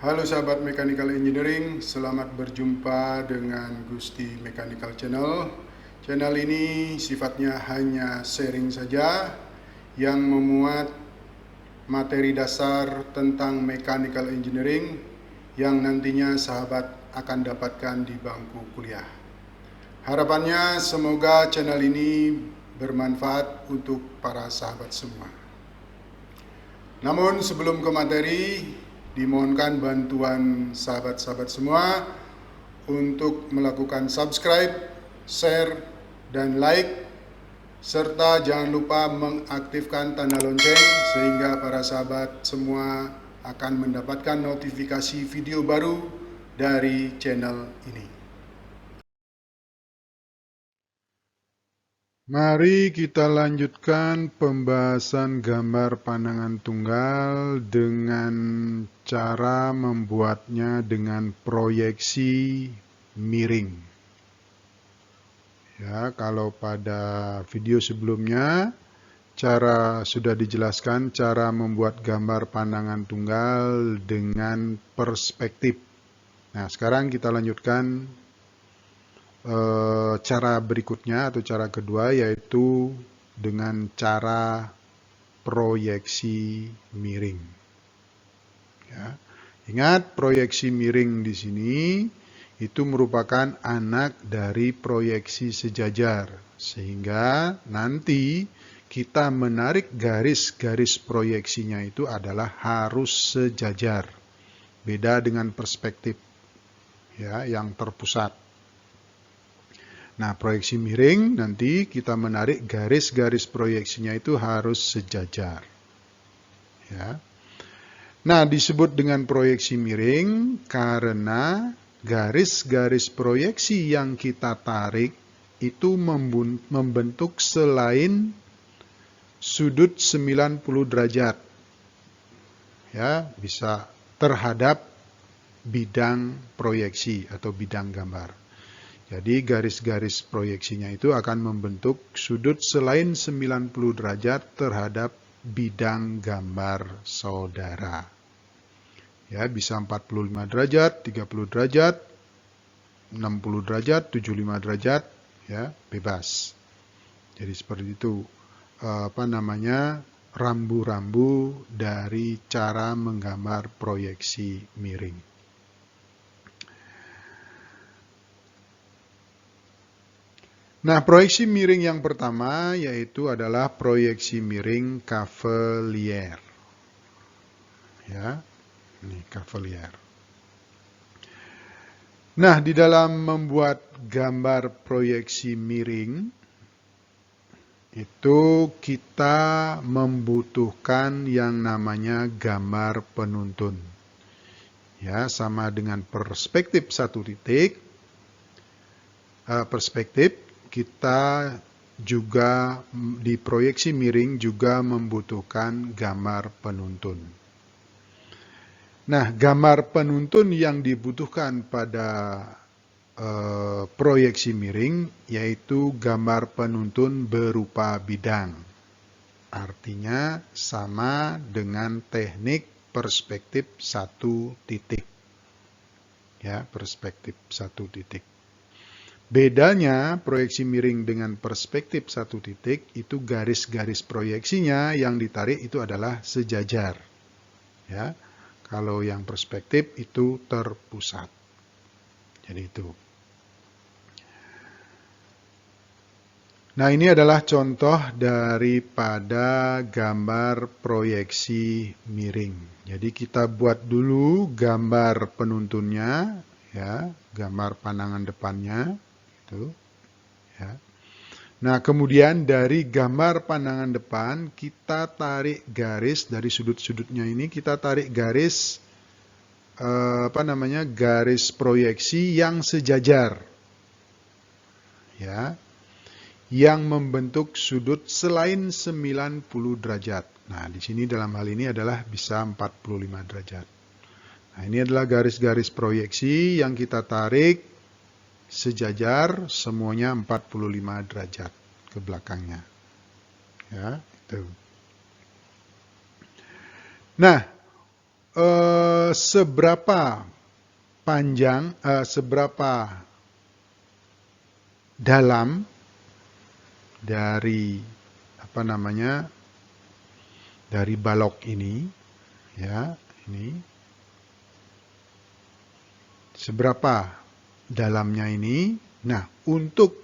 Halo sahabat Mechanical Engineering, selamat berjumpa dengan Gusti Mechanical Channel. Channel ini sifatnya hanya sharing saja yang memuat materi dasar tentang Mechanical Engineering yang nantinya sahabat akan dapatkan di bangku kuliah. Harapannya semoga channel ini bermanfaat untuk para sahabat semua. Namun sebelum ke materi, dimohonkan bantuan sahabat-sahabat semua untuk melakukan subscribe, share, dan like, serta jangan lupa mengaktifkan tanda lonceng sehingga para sahabat semua akan mendapatkan notifikasi video baru dari channel ini. Mari kita lanjutkan pembahasan gambar pandangan tunggal dengan cara membuatnya dengan proyeksi miring. Ya, kalau pada video sebelumnya sudah dijelaskan cara membuat gambar pandangan tunggal dengan perspektif. Nah, sekarang kita lanjutkan cara berikutnya atau cara kedua, yaitu dengan cara proyeksi miring. Ya. Ingat, proyeksi miring di sini itu merupakan anak dari proyeksi sejajar, sehingga nanti kita menarik garis-garis proyeksinya itu adalah harus sejajar. Beda dengan perspektif ya, yang terpusat. Nah, proyeksi miring nanti kita menarik garis-garis proyeksinya itu harus sejajar. Ya. Nah, disebut dengan proyeksi miring karena garis-garis proyeksi yang kita tarik itu membentuk selain sudut 90 derajat. Ya, bisa terhadap bidang proyeksi atau bidang gambar. Jadi garis-garis proyeksinya itu akan membentuk sudut selain 90 derajat terhadap bidang gambar saudara. Ya, bisa 45 derajat, 30 derajat, 60 derajat, 75 derajat, ya, bebas. Jadi seperti itu rambu-rambu dari cara menggambar proyeksi miring. Nah, proyeksi miring yang pertama yaitu adalah proyeksi miring Cavalier. Ya, ini Cavalier. Nah, di dalam membuat gambar proyeksi miring itu kita membutuhkan yang namanya gambar penuntun. Ya, sama dengan perspektif satu titik. Kita juga di proyeksi miring juga membutuhkan gambar penuntun. Nah, gambar penuntun yang dibutuhkan pada proyeksi miring yaitu gambar penuntun berupa bidang. Artinya sama dengan teknik perspektif satu titik. Ya, perspektif satu titik. Bedanya proyeksi miring dengan perspektif satu titik itu garis-garis proyeksinya yang ditarik itu adalah sejajar. Ya, kalau yang perspektif itu terpusat. Jadi itu. Nah, ini adalah contoh daripada gambar proyeksi miring. Jadi kita buat dulu gambar penuntunnya, ya, gambar pandangan depannya. Ya. Nah, kemudian dari gambar pandangan depan kita tarik garis dari sudut-sudutnya ini, kita tarik garis garis proyeksi yang sejajar. Ya. Yang membentuk sudut selain 90 derajat. Nah, di sini dalam hal ini adalah bisa 45 derajat. Nah, ini adalah garis-garis proyeksi yang kita tarik sejajar, semuanya 45 derajat ke belakangnya. Ya, itu. Nah, seberapa panjang, seberapa dalam dari apa namanya, dari balok ini, ya, ini seberapa dalamnya ini. Nah, untuk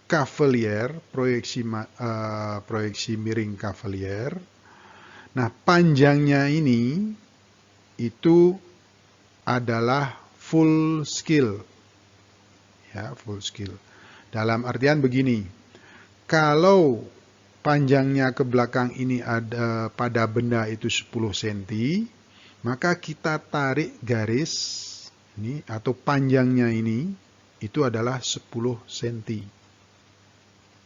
cavalier, proyeksi miring cavalier, nah panjangnya ini itu adalah full scale, ya, full scale. Dalam artian begini, kalau panjangnya ke belakang ini ada pada benda itu 10 cm, maka kita tarik garis ini atau panjangnya ini itu adalah 10 cm.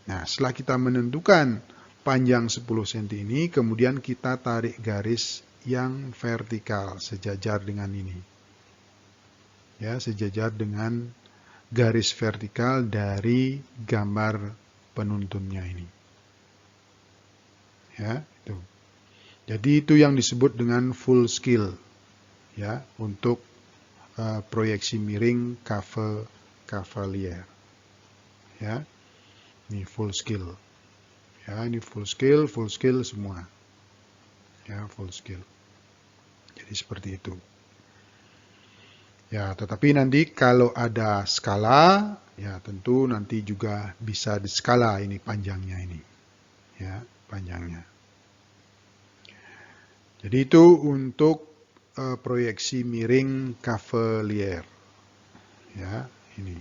Nah, setelah kita menentukan panjang 10 cm ini, kemudian kita tarik garis yang vertikal sejajar dengan ini. Ya, sejajar dengan garis vertikal dari gambar penuntunnya ini. Ya, itu. Jadi itu yang disebut dengan full scale, ya, untuk proyeksi miring cavalier. Ya, ini full scale. Ya, ini full scale semua. Ya, full scale. Jadi seperti itu. Ya, tetapi nanti kalau ada skala, ya tentu nanti juga bisa diskala ini panjangnya ini. Ya, panjangnya. Jadi itu untuk proyeksi miring cavalier. Ya, ini.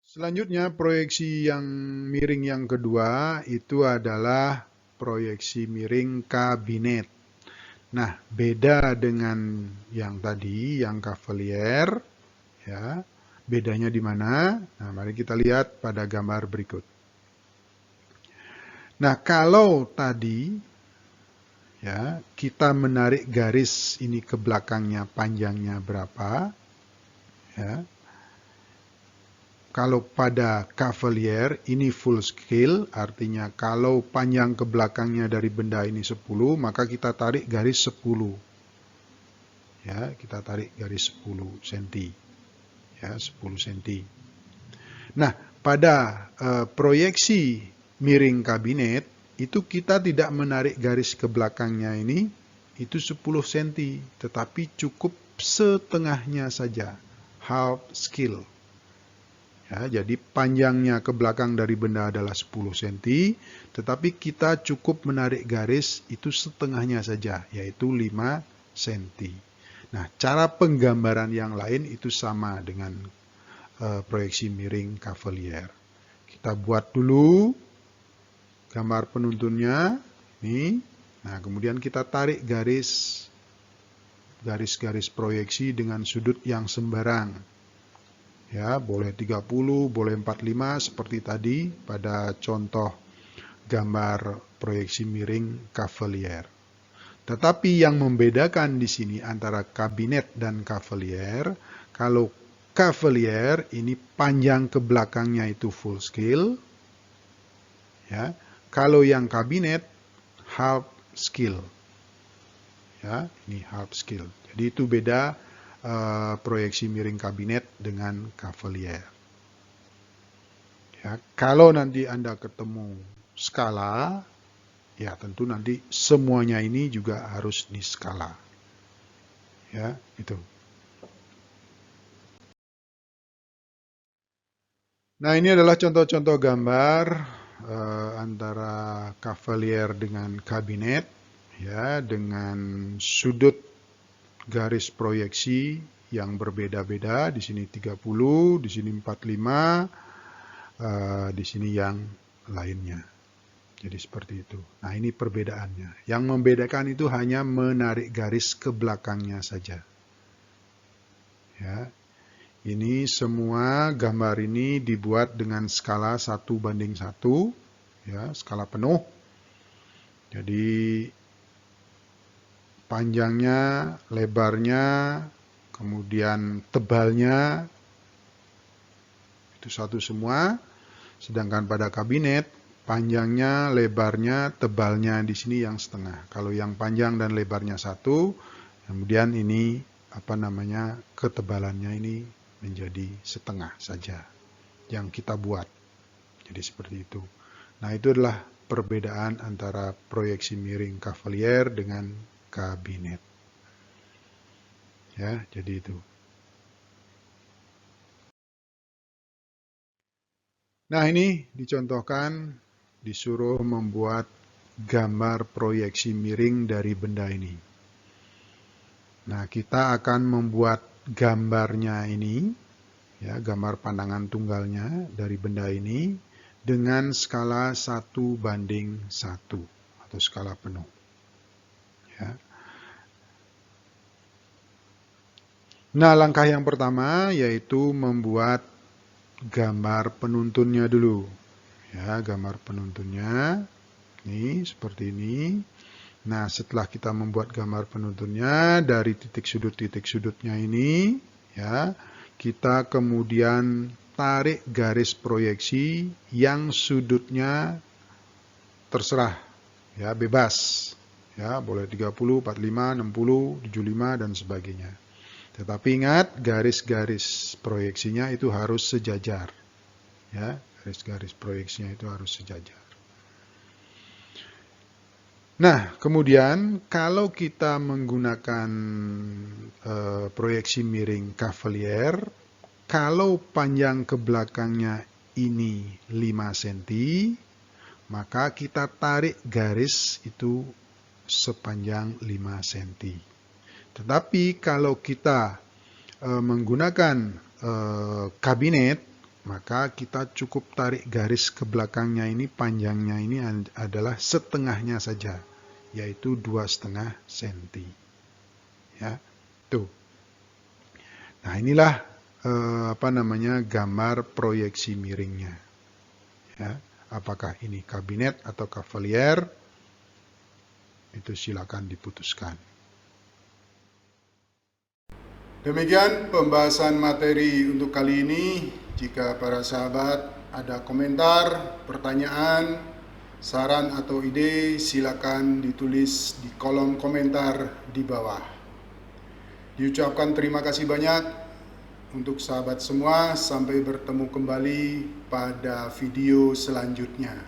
Selanjutnya proyeksi yang miring yang kedua itu adalah proyeksi miring kabinet. Nah, beda dengan yang tadi, yang cavalier, ya. Bedanya di mana? Nah, mari kita lihat pada gambar berikut. Nah, kalau tadi, ya, kita menarik garis ini ke belakangnya panjangnya berapa, ya. Kalau pada cavalier ini full scale, artinya kalau panjang ke belakangnya dari benda ini 10, maka kita tarik garis 10. Ya, kita tarik garis 10 cm. Ya, 10 cm. Nah, pada proyeksi miring kabinet, itu kita tidak menarik garis ke belakangnya ini, itu 10 cm, tetapi cukup setengahnya saja, half scale. Ya, jadi panjangnya ke belakang dari benda adalah 10 cm, tetapi kita cukup menarik garis itu setengahnya saja, yaitu 5 cm. Nah, cara penggambaran yang lain itu sama dengan proyeksi miring cavalier. Kita buat dulu gambar penuntunnya, ini. Nah, kemudian kita tarik garis-garis proyeksi dengan sudut yang sembarang. Ya, boleh 30, boleh 45 seperti tadi pada contoh gambar proyeksi miring cavalier. Tetapi yang membedakan di sini antara kabinet dan cavalier, kalau cavalier ini panjang ke belakangnya itu full scale, ya. Kalau yang kabinet half scale, ya, ini half scale. Jadi itu beda proyeksi miring kabinet dengan cavalier. Ya, kalau nanti Anda ketemu skala, ya tentu nanti semuanya ini juga harus diskala. Ya, itu. Nah, ini adalah contoh-contoh gambar antara cavalier dengan kabinet, ya, dengan sudut garis proyeksi yang berbeda-beda. Di sini 30, di sini 45, di sini yang lainnya. Jadi seperti itu. Nah, ini perbedaannya. Yang membedakan itu hanya menarik garis ke belakangnya saja. Ya. Ini semua gambar ini dibuat dengan skala 1:1, ya, skala penuh. Jadi panjangnya, lebarnya, kemudian tebalnya, itu satu semua. Sedangkan pada kabinet, panjangnya, lebarnya, tebalnya di sini yang setengah. Kalau yang panjang dan lebarnya satu, kemudian ini ketebalannya ini menjadi setengah saja yang kita buat. Jadi seperti itu. Nah, itu adalah perbedaan antara proyeksi miring Cavalier dengan kabinet. Ya, jadi itu. Nah, ini dicontohkan, disuruh membuat gambar proyeksi miring dari benda ini. Nah, kita akan membuat gambarnya ini, ya, gambar pandangan tunggalnya dari benda ini dengan skala 1:1 atau skala penuh. Ya. Nah, langkah yang pertama yaitu membuat gambar penuntunnya dulu. Ya, gambar penuntunnya ini seperti ini. Nah, setelah kita membuat gambar penuntunnya dari titik sudutnya ini, ya, kita kemudian tarik garis proyeksi yang sudutnya terserah, ya, bebas. Ya, boleh 30, 45, 60, 75 dan sebagainya. Tetapi ingat, garis-garis proyeksinya itu harus sejajar. Ya, garis-garis proyeksinya itu harus sejajar. Nah, kemudian kalau kita menggunakan proyeksi miring Cavalier, kalau panjang ke belakangnya ini 5 cm, maka kita tarik garis itu sepanjang 5 cm. Tetapi kalau kita menggunakan kabinet, maka kita cukup tarik garis ke belakangnya ini, panjangnya ini adalah setengahnya saja, yaitu 2,5 cm. Ya, tuh. Nah, inilah gambar proyeksi miringnya. Ya, apakah ini kabinet atau Cavalier? Itu silakan diputuskan. Demikian pembahasan materi untuk kali ini. Jika para sahabat ada komentar, pertanyaan, saran atau ide, silakan ditulis di kolom komentar di bawah. Diucapkan terima kasih banyak untuk sahabat semua. Sampai bertemu kembali pada video selanjutnya.